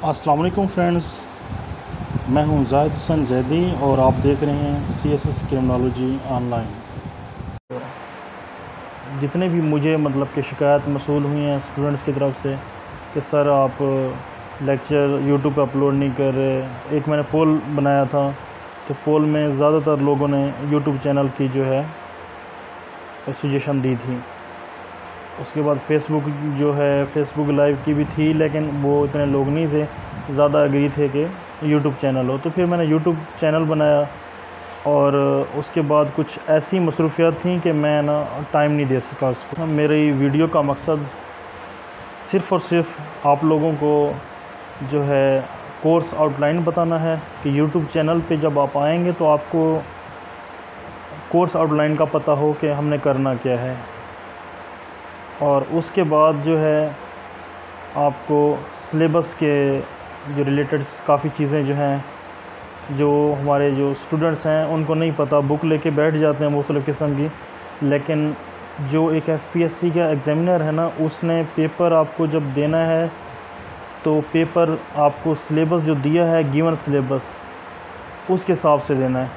अस्सलाम वालेकुम फ्रेंड्स, मैं हूं जाहिद हुसैन जैदी और आप देख रहे हैं CSS क्रिमिनोलॉजी ऑनलाइन। जितने भी मुझे कि शिकायत मसूल हुई हैं स्टूडेंट्स की तरफ से कि सर आप लेक्चर यूट्यूब पे अपलोड नहीं कर रहे। एक मैंने पोल बनाया था, तो पोल में ज़्यादातर लोगों ने यूट्यूब चैनल की जो है सजेशन दी थी। उसके बाद फेसबुक फेसबुक लाइव की भी थी, लेकिन वो इतने लोग नहीं थे, ज़्यादा एग्री थे कि यूट्यूब चैनल हो। तो फिर मैंने यूट्यूब चैनल बनाया और उसके बाद कुछ ऐसी मसरूफियात थी कि मैं टाइम नहीं दे सका उसको। मेरी वीडियो का मकसद सिर्फ़ और सिर्फ आप लोगों को कोर्स आउटलाइन बताना है कि यूट्यूब चैनल पे जब आप आएंगे तो आपको कोर्स आउटलाइन का पता हो कि हमने करना क्या है। और उसके बाद आपको सिलेबस के रिलेटेड काफ़ी चीज़ें जो हमारे स्टूडेंट्स हैं उनको नहीं पता, बुक लेके बैठ जाते हैं मुख्तलिफ़ किस्म की। लेकिन जो एक FPSC का एग्ज़ामिनर है ना, उसने पेपर आपको जब देना है तो पेपर आपको सिलेबस जो दिया है, गिवन सिलेबस, उसके हिसाब से देना है।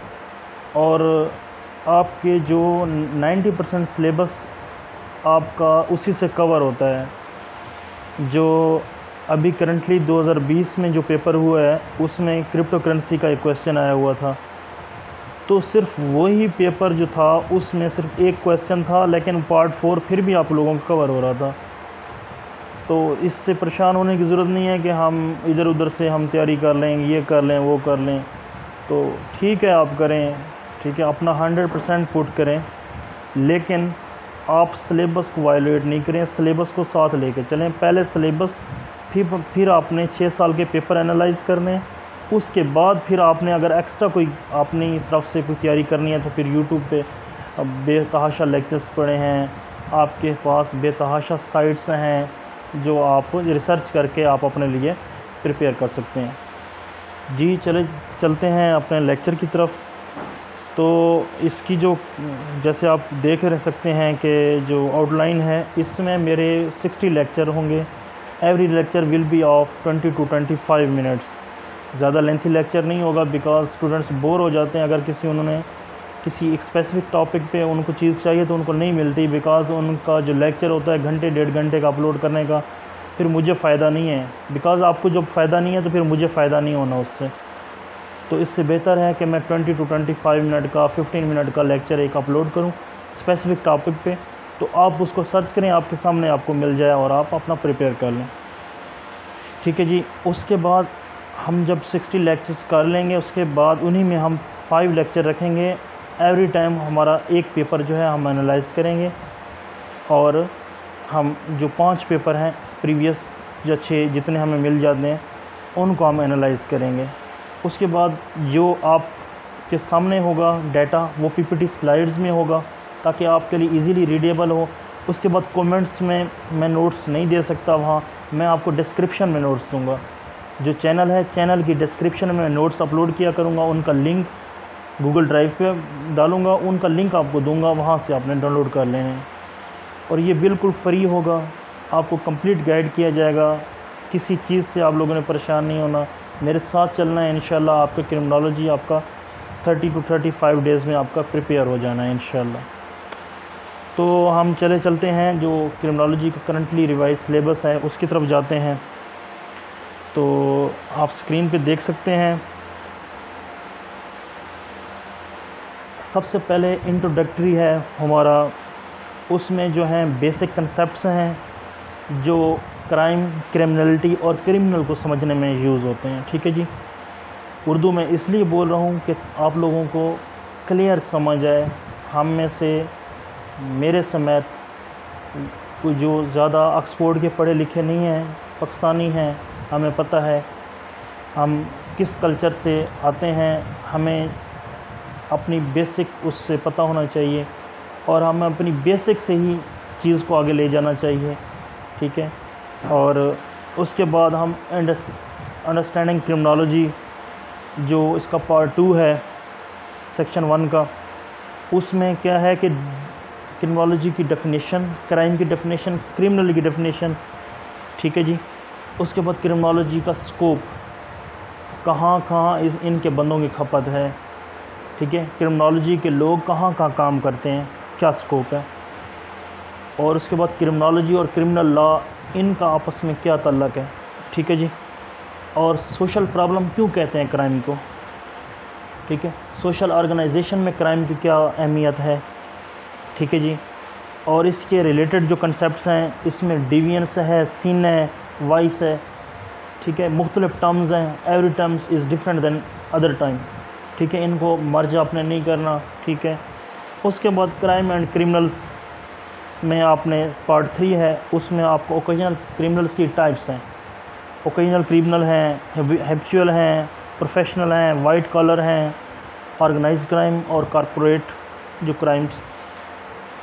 और आपके जो 90% सिलेबस आपका उसी से कवर होता है। जो अभी करंटली 2020 में जो पेपर हुआ है उसमें क्रिप्टो करेंसी का एक क्वेश्चन आया हुआ था, तो सिर्फ वही पेपर जो था उसमें सिर्फ एक क्वेश्चन था, लेकिन पार्ट 4 फिर भी आप लोगों को कवर हो रहा था। तो इससे परेशान होने की ज़रूरत नहीं है कि हम इधर उधर से हम तैयारी कर लें, ये कर लें, वो कर लें। तो ठीक है, आप करें, ठीक है, अपना 100% पुट करें, लेकिन आप सिलेबस को वायलेट नहीं करें, सिलेबस को साथ लेकर चलें। पहले सिलेबस, फिर आपने 6 साल के पेपर एनालाइज़ करने। उसके बाद फिर आपने अगर एक्स्ट्रा कोई अपनी तरफ से कोई तैयारी करनी है तो फिर यूट्यूब पे बेतहाशा लेक्चर्स पड़े हैं, आपके पास बेतहाशा साइट्स हैं जो आप रिसर्च करके आप अपने लिए प्रिपेयर कर सकते हैं। जी चलते हैं अपने लेक्चर की तरफ। तो इसकी जैसे आप देख रह सकते हैं कि जो आउटलाइन है, इसमें मेरे 60 लेक्चर होंगे। Every lecture will be of 20 to 25 minutes. ज़्यादा लेंथी लेक्चर नहीं होगा, बिकॉज़ स्टूडेंट्स बोर हो जाते हैं अगर उन्होंने किसी एक स्पेसिफिक टॉपिक पे उनको चीज़ चाहिए तो उनको नहीं मिलती, बिकॉज़ उनका जो लेक्चर होता है घंटे 1.5 घंटे का अपलोड करने का, फिर मुझे फ़ायदा नहीं है। बिकॉज़ आपको जब फ़ायदा नहीं है तो फिर मुझे फ़ायदा नहीं होना उससे। तो इससे बेहतर है कि मैं 20 to 25 मिनट का, 15 मिनट का लेक्चर एक अपलोड करूं स्पेसिफिक टॉपिक पे, तो आप उसको सर्च करें, आपके सामने आपको मिल जाए और आप अपना प्रिपेयर कर लें। ठीक है जी। उसके बाद हम जब 60 लेक्चर्स कर लेंगे, उसके बाद उन्हीं में हम 5 लेक्चर रखेंगे। एवरी टाइम हमारा एक पेपर हम एनालाइज़ करेंगे, और हम जो 5 पेपर हैं प्रीवियस, जो 6 जितने हमें मिल जाते हैं, उनको हम एनालाइज़ करेंगे। उसके बाद जो आपके सामने होगा डाटा, वो PPT स्लाइड्स में होगा ताकि आपके लिए इजीली रीडेबल हो। उसके बाद कमेंट्स में मैं नोट्स नहीं दे सकता, वहाँ मैं आपको डिस्क्रिप्शन में नोट्स दूंगा। जो चैनल है, चैनल की डिस्क्रिप्शन में नोट्स अपलोड किया करूँगा, उनका लिंक गूगल ड्राइव पे डालूँगा, उनका लिंक आपको दूंगा, वहाँ से आपने डाउनलोड कर लेने हैं। और ये बिल्कुल फ्री होगा, आपको कंप्लीट गाइड किया जाएगा, किसी चीज़ से आप लोगों ने परेशान नहीं होना, मेरे साथ चलना है। इंशाल्लाह आपका क्रिमिनोलॉजी आपका 30 to 35 डेज़ में आपका प्रिपेयर हो जाना है इंशाल्लाह। तो हम चलते हैं, जो क्रिमिनोलॉजी का करंटली रिवाइज सिलेबस है उसकी तरफ जाते हैं। तो आप स्क्रीन पे देख सकते हैं, सबसे पहले इंट्रोडक्टरी है हमारा, उसमें बेसिक कंसेप्ट्स हैं जो क्राइम, क्रिमिनलिटी और क्रिमिनल को समझने में यूज़ होते हैं। ठीक है जी। उर्दू में इसलिए बोल रहा हूँ कि आप लोगों को क्लियर समझ आए। हम में से, मेरे समेत, कोई जो ज़्यादा ऑक्सफोर्ड के पढ़े लिखे नहीं हैं, पाकिस्तानी हैं, हमें पता है हम किस कल्चर से आते हैं, हमें अपनी बेसिक उससे पता होना चाहिए, और हमें अपनी बेसिक से ही चीज़ को आगे ले जाना चाहिए। ठीक है। और उसके बाद हम अंडरस्टैंडिंग क्रिमिनोलॉजी, जो इसका पार्ट 2 है सेक्शन 1 का, उसमें क्या है कि क्रिमिनोलॉजी की डेफिनेशन, क्राइम की डेफिनेशन, क्रिमिनल की डेफिनेशन। ठीक है जी। उसके बाद क्रिमिनोलॉजी का स्कोप, कहाँ कहाँ इनके बंदों की खपत है, ठीक है, क्रिमिनोलॉजी के लोग कहाँ कहाँ काम करते हैं, क्या स्कोप है, और उसके बाद क्रिमिनोलॉजी और क्रिमिनल लॉ इनका आपस में क्या ताल्लुक़ है, ठीक है जी, और सोशल प्रॉब्लम क्यों कहते हैं क्राइम को, ठीक है, सोशल ऑर्गेनाइजेशन में क्राइम की क्या अहमियत है, ठीक है जी, और इसके रिलेटेड जो कंसेप्ट्स हैं इसमें डिवियंस है, सिन है, वाइस है, ठीक है, मुख्तलिफ टर्म्स हैं, every terms is different than other time, ठीक है, इनको मर्ज आपने नहीं करना, ठीक है। उसके बाद क्राइम एंड क्रिमिनल्स में आपने पार्ट 3 है, उसमें आपको ओकेजनल क्रिमिनल्स की टाइप्स हैं, ओकेजनल क्रिमिनल हैं, हैबिचुअल हैं, प्रोफेशनल हैं, वाइट कॉलर हैं, ऑर्गेनाइज्ड क्राइम और कॉरपोरेट जो क्राइम्स,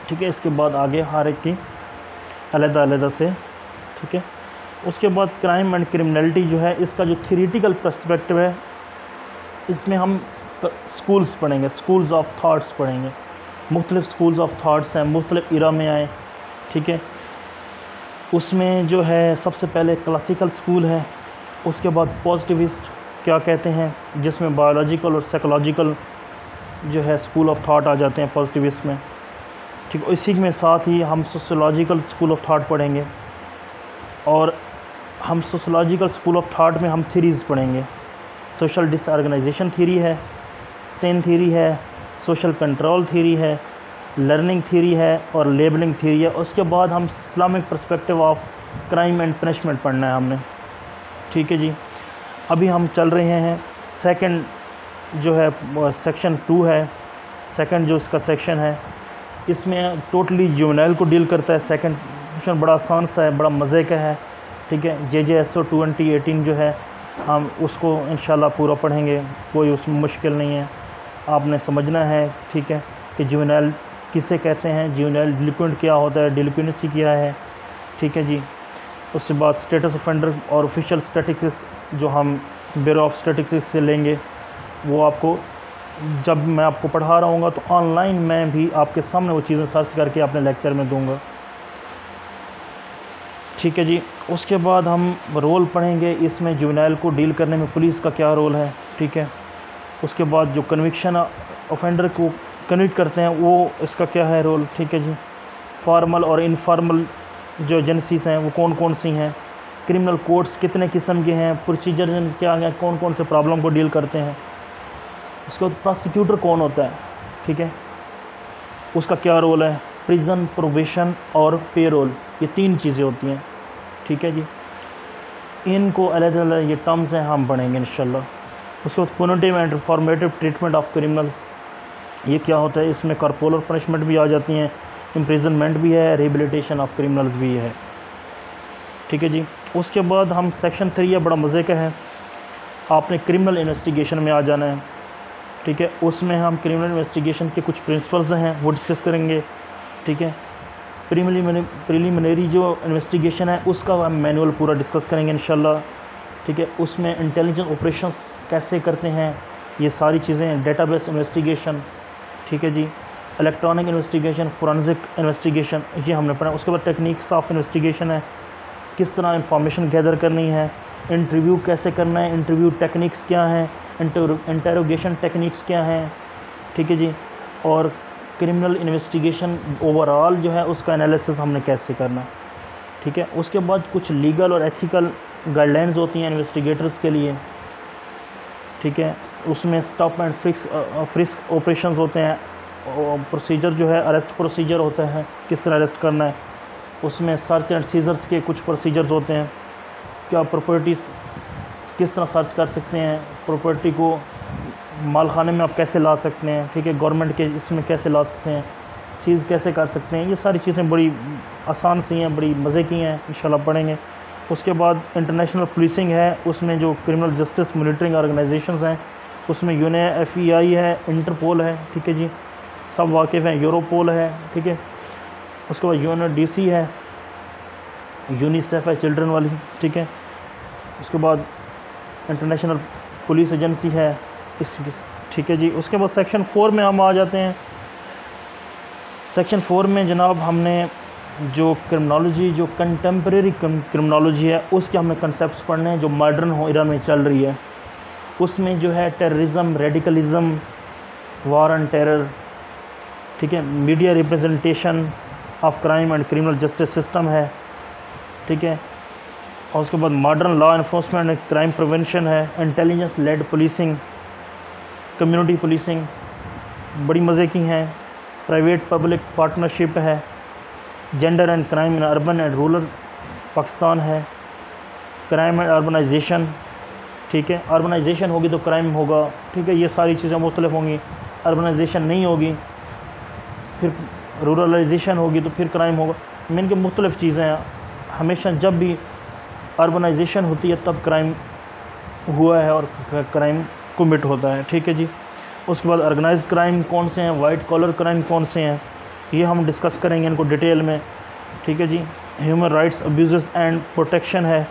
ठीक है। इसके बाद आगे हर एक की अलग-अलग से, ठीक है। उसके बाद क्राइम एंड क्रिमिनलिटी जो है इसका जो थ्योरेटिकल पर्सपेक्टिव है, इसमें हम स्कूल्स पढ़ेंगे, स्कूल्स ऑफ थाट्स पढ़ेंगे, मुख्तलिफ स्कूल्स ऑफ थाट्स हैं, मुख्तलिफ इरा में आए, ठीक है। उसमें जो है सबसे पहले क्लासिकल स्कूल है, उसके बाद पॉजिटिविस्ट क्या कहते हैं, जिसमें बायोलॉजिकल और साइकोलॉजिकल जो है स्कूल ऑफ थाट आ जाते हैं पॉजिटिविस्ट में, ठीक है। इसी में साथ ही हम सोशियोलॉजिकल स्कूल ऑफ थाट पढ़ेंगे, और हम सोशियोलॉजिकल स्कूल ऑफ थाट में हम थ्योरीज़ पढ़ेंगे, सोशल डिसऑर्गेनाइजेशन थ्योरी है, स्टेन थ्योरी है, सोशल कंट्रोल थ्योरी है, लर्निंग थ्योरी है और लेबलिंग थ्योरी है। उसके बाद हम Islamic perspective of crime and punishment पढ़ना है हमने, ठीक है जी। अभी हम चल रहे हैं सेकंड जो है सेक्शन 2 है, सेकंड जो इसका सेक्शन है इसमें टोटली जुवेनाइल को डील करता है। सेकंड सेक्शन बड़ा आसान सा है, बड़ा मज़े का है, ठीक है। JJSO 2018 जो है हम उसको इंशाल्लाह पूरा पढ़ेंगे, कोई उसमें मुश्किल नहीं है, आपने समझना है, ठीक है, कि जुवेनाइल किसे कहते हैं, जुवेनाइल डिलिक्वेंट क्या होता है, डिलिक्वेंसी क्या है, ठीक है जी। उसके बाद स्टेटस ऑफेंडर और ऑफिशियल स्टैटिस्टिक्स जो हम ब्यूरो ऑफ स्टैटिस्टिक्स से लेंगे, वो आपको जब मैं आपको पढ़ा रहा हूँगा तो ऑनलाइन मैं भी आपके सामने वो चीज़ें सर्च करके अपने लेक्चर में दूँगा, ठीक है जी। उसके बाद हम रोल पढ़ेंगे, इसमें जुवेनाइल को डील करने में पुलिस का क्या रोल है, ठीक है। उसके बाद जो कन्विक्शन ऑफेंडर को कन्विक्ट करते हैं वो इसका क्या है रोल, ठीक है जी। फॉर्मल और इनफॉर्मल जो एजेंसीज़ हैं वो कौन कौन सी हैं, क्रिमिनल कोर्ट्स कितने किस्म के हैं, प्रोसीजर क्या हैं, कौन कौन से प्रॉब्लम को डील करते हैं। उसके बाद प्रोसिक्यूटर कौन होता है, ठीक है, उसका क्या रोल है, प्रिजन, प्रोबेशन और पे रोल, ये 3 चीज़ें होती हैं, ठीक है जी। इनको अलग अलग ये टर्म्स हैं, हम पढ़ेंगे इंशाल्लाह। उसके बाद पुनिटिव and reformative treatment of criminals, ये क्या होता है, इसमें कॉर्पोरल पनिशमेंट भी आ जाती हैं, इम्प्रिजनमेंट भी है, रिहेबिलिटेशन ऑफ क्रिमिनल्स भी है, ठीक है जी। उसके बाद हम सेक्शन 3 है, बड़ा मज़े का है, आपने क्रिमिनल इन्वेस्टिगेशन में आ जाना है, ठीक है। उसमें हम क्रिमिनल इन्वेस्टिगेशन के कुछ प्रिंसिपल्स हैं वो डिस्कस करेंगे, ठीक है। प्रीलिमिनरी जो इन्वेस्टिगेशन है उसका हम मैनुअल पूरा डिस्कस करेंगे इंशाल्लाह, ठीक है। उसमें इंटेलिजेंस ऑपरेशंस कैसे करते हैं, ये सारी चीज़ें, डेटाबेस इन्वेस्टिगेशन, ठीक है जी, इलेक्ट्रॉनिक इन्वेस्टिगेशन, फोरेंसिक इन्वेस्टिगेशन, ये हमने पढ़ा। उसके बाद टेक्निक्स ऑफ इन्वेस्टिगेशन है, किस तरह इंफॉर्मेशन गैदर करनी है, इंटरव्यू कैसे करना है, इंटरव्यू टेक्निक्स क्या हैं, इंटेरोगेशन टेक्निक्स क्या हैं, ठीक है जी। और क्रिमिनल इन्वेस्टिगेशन ओवरऑल जो है उसका एनालिसिस हमने कैसे करना, ठीक है। उसके बाद कुछ लीगल और एथिकल गाइडलाइंस होती हैं इन्वेस्टिगेटर्स के लिए, ठीक है। उसमें स्टॉप एंड फ्रिस्क ऑपरेशंस होते हैं, प्रोसीजर जो है अरेस्ट प्रोसीजर होता है, किस तरह अरेस्ट करना है। उसमें सर्च एंड सीजर्स के कुछ प्रोसीजर्स होते हैं, क्या प्रॉपर्टीज़ किस तरह सर्च कर सकते हैं, प्रॉपर्टी को मालखाने में आप कैसे ला सकते हैं, ठीक है, गवर्नमेंट के इसमें कैसे ला सकते हैं, सीज़ कैसे कर सकते हैं, ये सारी चीज़ें बड़ी आसान सी हैं, बड़ी मज़े की हैं, इंशाल्लाह पढ़ेंगे। उसके बाद इंटरनेशनल पुलिसिंग है, उसमें जो क्रिमिनल जस्टिस मॉनिटरिंग ऑर्गेनाइजेशंस हैं उसमें UNFEI है, इंटरपोल है, ठीक है जी, सब वाकिफ़ हैं, यूरोपोल है, ठीक है। उसके बाद UNODC है, यूनिसेफ है चिल्ड्रन वाली, ठीक है। उसके बाद इंटरनेशनल पुलिस एजेंसी है इस, ठीक है जी। उसके बाद सेक्शन 4 में हम आ जाते हैं। सेक्शन 4 में जनाब हमने जो क्रिमिनोलॉजी, जो कंटेम्प्रेरी क्रिमिनोलॉजी है, उसके हमें कंसेप्ट्स पढ़ने हैं जो मॉडर्न एरा में चल रही है। उसमें जो है terrorism, radicalism, war and terror, ठीक है, media representation of crime and criminal justice system है, ठीक है, और उसके बाद modern law enforcement and crime prevention है, intelligence led policing, community policing बड़ी मज़े की हैं, प्राइवेट पब्लिक पार्टनरशिप है, gender and crime in urban and rural Pakistan है, क्राइम एंड अर्बनाइजेशन, ठीक है, अर्बनाइजेशन होगी तो क्राइम होगा, ठीक है, ये सारी चीज़ें मुख्तलिफ होंगी। अर्बनाइजेशन नहीं होगी, फिर रूरलाइजेशन होगी तो फिर क्राइम होगा। मीन के मुख्तलिफ चीज़ें हैं। हमेशा जब भी अर्बनाइजेशन होती है तब क्राइम हुआ है और क्राइम कमिट होता है, ठीक है जी। उसके बाद ऑर्गेनाइज्ड क्राइम कौन से हैं, वाइट कॉलर क्राइम कौन से हैं, ये हम डिस्कस करेंगे इनको डिटेल में, ठीक है जी। Human rights abuse and protection है,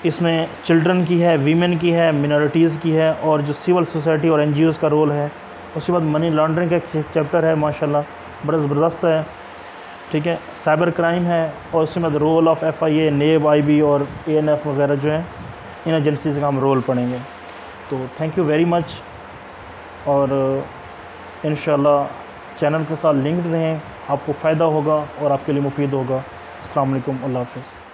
इसमें चिल्ड्रन की है, वीमेन की है, मिनॉरिटीज़ की है, और जो सिविल सोसाइटी और NGOs का रोल है। उसके बाद मनी लॉन्ड्रिंग का एक चैप्टर है, माशाल्लाह बड़ा ज़बरदस्त है, ठीक है। साइबर क्राइम है, और उसके बाद रोल ऑफ FIA, नेब, IB और ANF वगैरह जो है, इन एजेंसीज़ का हम रोल पढ़ेंगे। तो थैंक यू वेरी मच, और इंशाल्लाह चैनल के साथ लिंक्ड रहें, आपको फ़ायदा होगा और आपके लिए मुफीद होगा। अस्सलाम वालेकुम, अल्लाह हाफ़िज़।